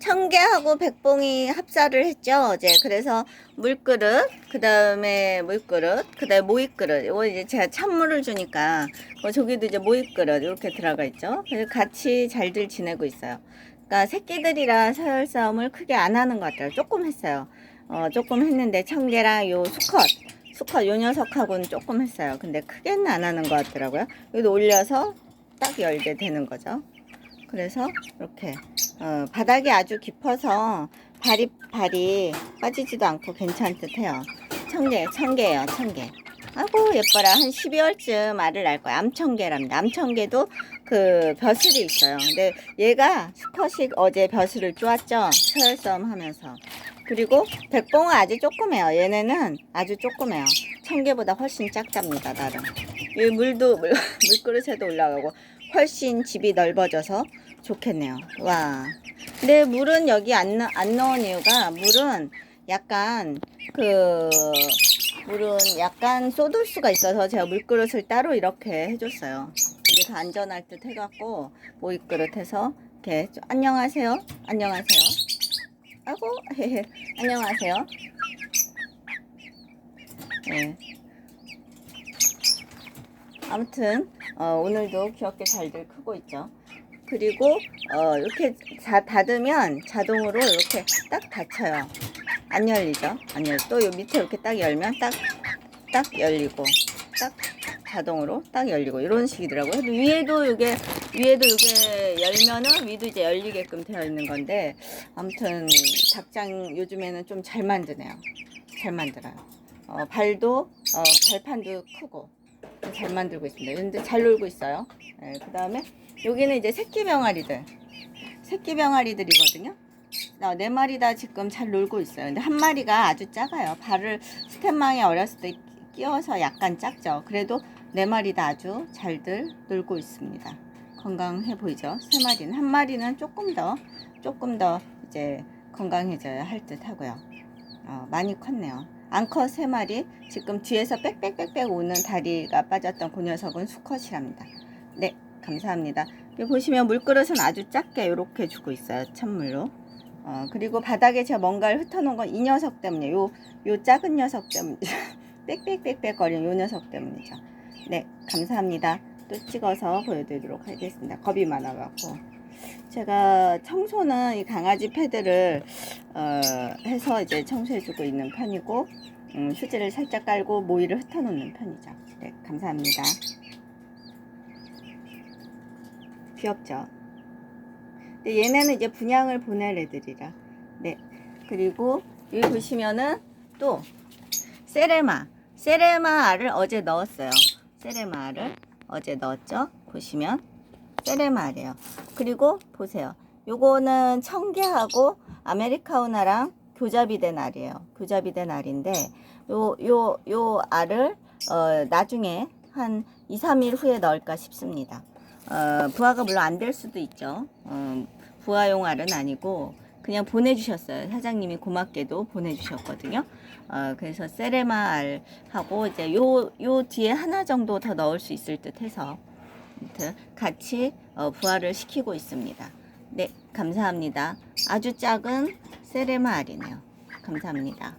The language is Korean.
청개하고 백봉이 합사를 했죠, 어제. 그래서 물그릇, 그 다음에 물그릇, 그 다음에 모잇그릇. 이거 이제 제가 찬물을 주니까, 저기도 이제 모잇그릇, 이렇게 들어가 있죠. 그래서 같이 잘들 지내고 있어요. 그러니까 새끼들이라 서열 싸움을 크게 안 하는 것 같아요. 조금 했어요. 조금 했는데, 청개랑 요 수컷, 요 녀석하고는 조금 했어요. 근데 크게는 안 하는 것 같더라고요. 여기도 올려서 딱 열게 되는 거죠. 그래서 이렇게 바닥이 아주 깊어서 발이 빠지지도 않고 괜찮은 듯해요. 청개예요, 청개. 아이고 예뻐라. 한 12월쯤 알을 낳을 거야. 암청개랍니다. 암청개도 그 벼슬이 있어요. 근데 얘가 수컷이 어제 벼슬을 쪼았죠. 서열싸움 하면서. 그리고 백봉은 아주 조그매요. 얘네는 아주 조그매요. 청개보다 훨씬 작답니다, 나름. 이 물그릇에도 올라가고 훨씬 집이 넓어져서 좋겠네요. 와. 근데 물은 여기 안 넣은 이유가 물은 약간 쏟을 수가 있어서 제가 물그릇을 따로 이렇게 해줬어요. 이게 더 안전할 듯 해갖고 모잇그릇 해서 이렇게 안녕하세요. 안녕하세요. 아이고 안녕하세요. 네. 아무튼 오늘도 귀엽게 잘들 크고 있죠. 그리고 이렇게 닫으면 자동으로 이렇게 딱 닫혀요. 안 열리죠? 안 열려. 또 요 밑에 이렇게 딱 열면 딱 열리고 딱 자동으로 딱 열리고 이런 식이더라고요. 위에도 이게 열면은 위도 이제 열리게끔 되어 있는 건데 아무튼 닭장 요즘에는 좀 잘 만드네요. 잘 만들어요. 발판도 크고 잘 만들고 있습니다. 근데 잘 놀고 있어요. 네, 그 다음에 여기는 이제 새끼 병아리들이거든요. 4마리 다 지금 잘 놀고 있어요. 근데 한 마리가 아주 작아요. 발을 스텐망에 어렸을 때 끼워서 약간 작죠. 그래도 4마리 다 아주 잘들 놀고 있습니다. 건강해 보이죠? 3마리는. 한 마리는 조금 더 이제 건강해져야 할 듯 하고요. 많이 컸네요. 암컷 3마리, 지금 뒤에서 빽빽빽빽 오는 다리가 빠졌던 그 녀석은 수컷이랍니다. 네, 감사합니다. 여기 보시면 물그릇은 아주 작게 이렇게 주고 있어요. 찬물로. 그리고 바닥에 제가 뭔가를 흩어놓은 건 이 녀석 때문에, 요 작은 녀석 때문에, 빽빽빽빽 거리는 요 녀석 때문이죠. 네, 감사합니다. 또 찍어서 보여드리도록 하겠습니다. 겁이 많아갖고. 제가 청소는 이 강아지 패드를 해서 이제 청소해주고 있는 편이고, 휴지를 살짝 깔고 모이를 흩어놓는 편이죠. 네, 감사합니다. 귀엽죠? 근데 얘네는 이제 분양을 보낼 애들이라. 네. 그리고 여기 보시면은 또 세레마 알을 어제 넣었어요. 세레마 알을 어제 넣었죠? 보시면 세레마 알이에요. 그리고 보세요. 요거는 청개하고 아메리카우나랑 교잡이 된 알이에요. 교잡이 된 알인데 요 알을 나중에 한 2, 3일 후에 넣을까 싶습니다. 부화가 물론 안 될 수도 있죠. 부화용 알은 아니고 그냥 보내주셨어요. 사장님이 고맙게도 보내주셨거든요. 그래서 세레마 알하고 이제 요 뒤에 하나 정도 더 넣을 수 있을 듯 해서 같이 부화를 시키고 있습니다. 네, 감사합니다. 아주 작은 세레마 알이네요. 감사합니다.